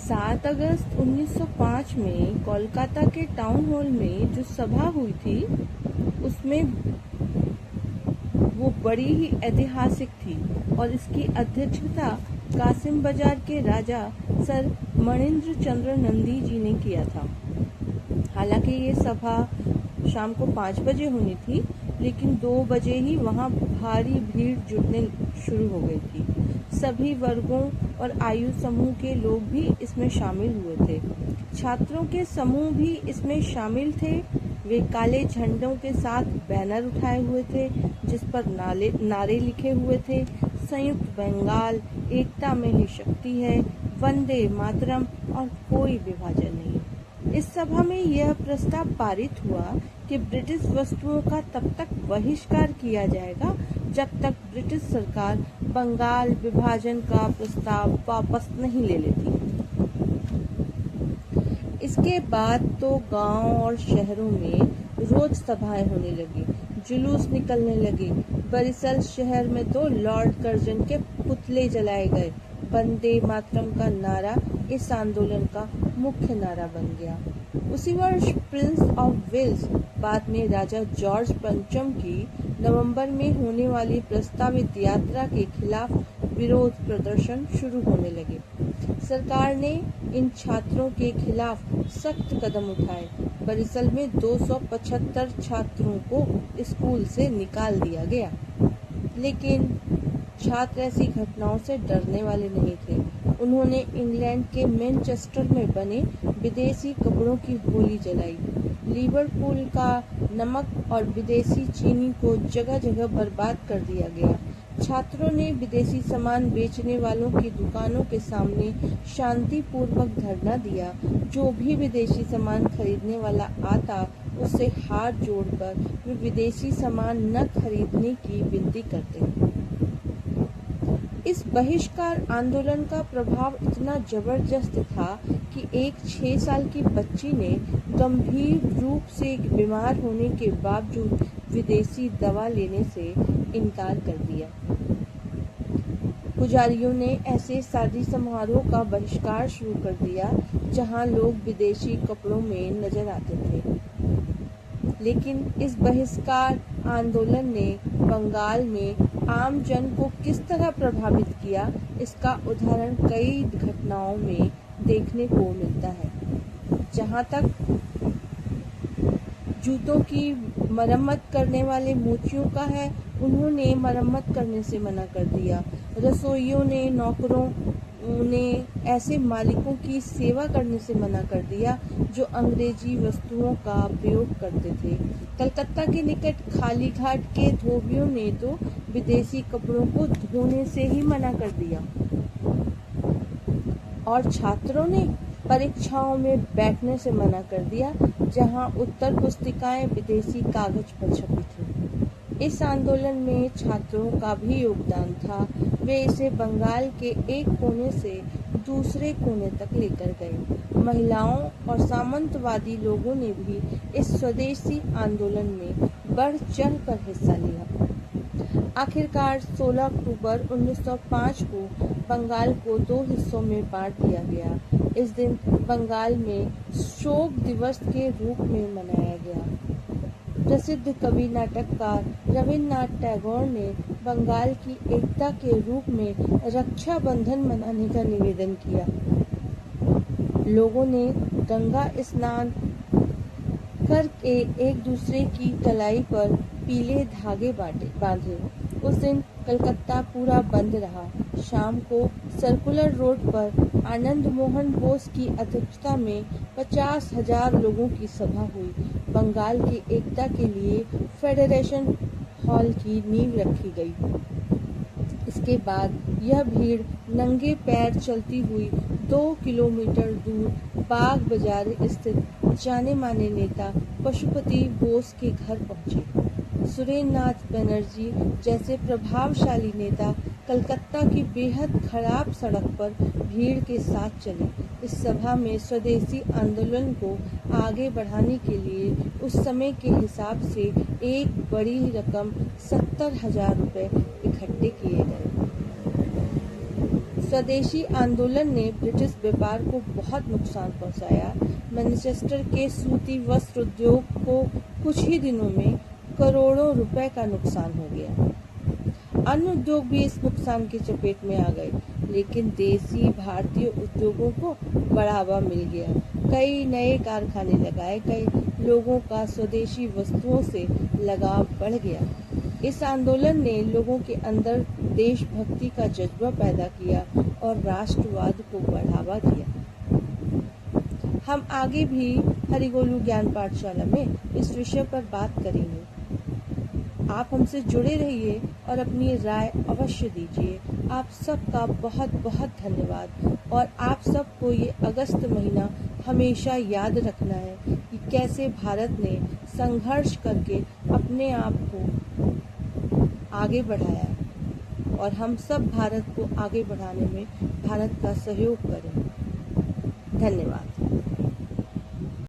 7 अगस्त 1905 में कोलकाता के town hall में जो सभा हुई थी उसमें वो बड़ी ही ऐतिहासिक थी और इसकी अध्यक्षता कासिम बाजार के राजा सर मणिंद्र चंद्र नंदी जी ने किया था। हालांकि ये सभा शाम को 5 बजे होनी थी, लेकिन 2 बजे ही वहां भारी भीड़ जुटने शुरू हो गई थी। सभी वर्गों और आयु समूह के लोग भी इसमें शामिल हुए थे। छात्रों के समूह भी इसमें शामिल थे। वे काले झंडों के साथ बैनर उठाए हुए थे जिस पर नारे लिखे हुए थे, संयुक्त बंगाल, एकता में ही शक्ति है, वंदे मातरम और कोई विभाजन नहीं। इस सभा में यह प्रस्ताव पारित हुआ कि ब्रिटिश वस्तुओं का तब तक बहिष्कार किया जाएगा जब तक ब्रिटिश सरकार बंगाल विभाजन का प्रस्ताव वापस नहीं ले लेती। इसके बाद तो गांव और शहरों में रोज सभाएं होने लगी, जुलूस निकलने लगे। बरिसल शहर में तो लॉर्ड कर्जन के पुतले जलाए गए। वंदे मातरम का नारा इस आंदोलन का मुख्य नारा बन गया। उसी वर्ष प्रिंस ऑफ वेल्स, बाद में राजा जॉर्ज पंचम की नवंबर में होने वाली प्रस्तावित यात्रा के खिलाफ विरोध प्रदर्शन शुरू होने लगे। सरकार ने इन छात्रों के खिलाफ सख्त कदम उठाए। बरिसल में 275 छात्रों को स्कूल से निकाल दिया गया, लेकिन छात्र ऐसी घटनाओं से डरने वाले नहीं थे। उन्होंने इंग्लैंड के मैनचेस्टर में बने विदेशी कपड़ों की होली जलाई। लिवरपूल का नमक और विदेशी चीनी को जगह जगह बर्बाद कर दिया गया। छात्रों ने विदेशी सामान बेचने वालों की दुकानों के सामने शांतिपूर्वक धरना दिया। जो भी विदेशी सामान खरीदने वाला आता उससे हाथ जोड़कर वे विदेशी सामान न खरीदने की विनती करते। इस बहिष्कार आंदोलन का प्रभाव इतना जबरदस्त था कि एक 6 साल की बच्ची ने गंभीर रूप से बीमार होने के बावजूद विदेशी दवा लेने से इनकार कर दिया। पुजारियों ने ऐसे शादी समारोह का बहिष्कार शुरू कर दिया जहां लोग विदेशी कपड़ों में नजर आते थे। लेकिन इस बहिष्कार आंदोलन ने बंगाल में आम जन को किस तरह प्रभावित किया, इसका उदाहरण कई घटनाओं में देखने को मिलता है। जहां तक जूतों की मरम्मत करने वाले मोचियों का है, उन्होंने मरम्मत करने से मना कर दिया। रसोइयों ने, नौकरों ने ऐसे मालिकों की सेवा करने से मना कर दिया जो अंग्रेजी वस्तुओं का प्रयोग करते थे। कलकत्ता के निकट खाली घाट के धोबियों ने तो विदेशी कपड़ों को धोने से ही मना कर दिया। और छात्रों ने परीक्षाओं में बैठने से मना कर दिया जहां उत्तर पुस्तिकाएं विदेशी कागज पर छपी थी। इस आंदोलन में छात्रों का भी योगदान था। वे इसे बंगाल के एक कोने से दूसरे कोने तक लेकर गए। महिलाओं और सामंतवादी लोगों ने भी इस स्वदेशी आंदोलन में बढ़ चढ़कर हिस्सा लिया। आखिरकार 16 अक्टूबर 1905 को बंगाल को 2 हिस्सों में बांट दिया गया। इस दिन बंगाल में शोक दिवस के रूप में मनाया गया। प्रसिद्ध कवि नाटककार रविन्द्रनाथ टैगोर ने बंगाल की एकता के रूप में रक्षाबंधन मनाने का निवेदन किया। लोगों ने गंगा स्नान करके एक दूसरे की कलाई पर पीले धागे बांधे। उस दिन कलकत्ता पूरा बंद रहा। शाम को सर्कुलर रोड पर आनंद मोहन बोस की अध्यक्षता में 50,000 लोगों की सभा हुई। बंगाल की एकता के लिए फेडरेशन हॉल की नींव रखी गई। इसके बाद यह भीड़ नंगे पैर चलती हुई 2 किलोमीटर दूर बाग बाजार स्थित जाने माने नेता पशुपति बोस के घर पहुंचे। सुरेंद्रनाथ बनर्जी जैसे प्रभावशाली नेता कलकत्ता की बेहद खराब सड़क पर भीड़ के साथ चले। इस सभा में स्वदेशी आंदोलन को आगे बढ़ाने के लिए उस समय के हिसाब से एक बड़ी रकम 70,000 रुपए इकट्ठे किए गए। स्वदेशी आंदोलन ने ब्रिटिश व्यापार को बहुत नुकसान पहुंचाया। मैनचेस्टर के सूती वस्त्र उद्योग को कुछ ही दिनों में करोड़ों रुपए का नुकसान हो गया। अन्य उद्योग भी इस नुकसान की चपेट में आ गए, लेकिन देसी भारतीय उद्योगों को बढ़ावा मिल गया। कई नए कारखाने लगाए गए, लोगों का स्वदेशी वस्तुओं से लगाव बढ़ गया। इस आंदोलन ने लोगों के अंदर देशभक्ति का जज्बा पैदा किया और राष्ट्रवाद को बढ़ावा दिया। हम आगे भी हरिगोलू ज्ञान पाठशाला में इस विषय पर बात करेंगे। आप हमसे जुड़े रहिए और अपनी राय अवश्य दीजिए। आप सबका बहुत बहुत धन्यवाद। और आप सबको ये अगस्त महीना हमेशा याद रखना है कि कैसे भारत ने संघर्ष करके अपने आप को आगे बढ़ाया, और हम सब भारत को आगे बढ़ाने में भारत का सहयोग करें। धन्यवाद।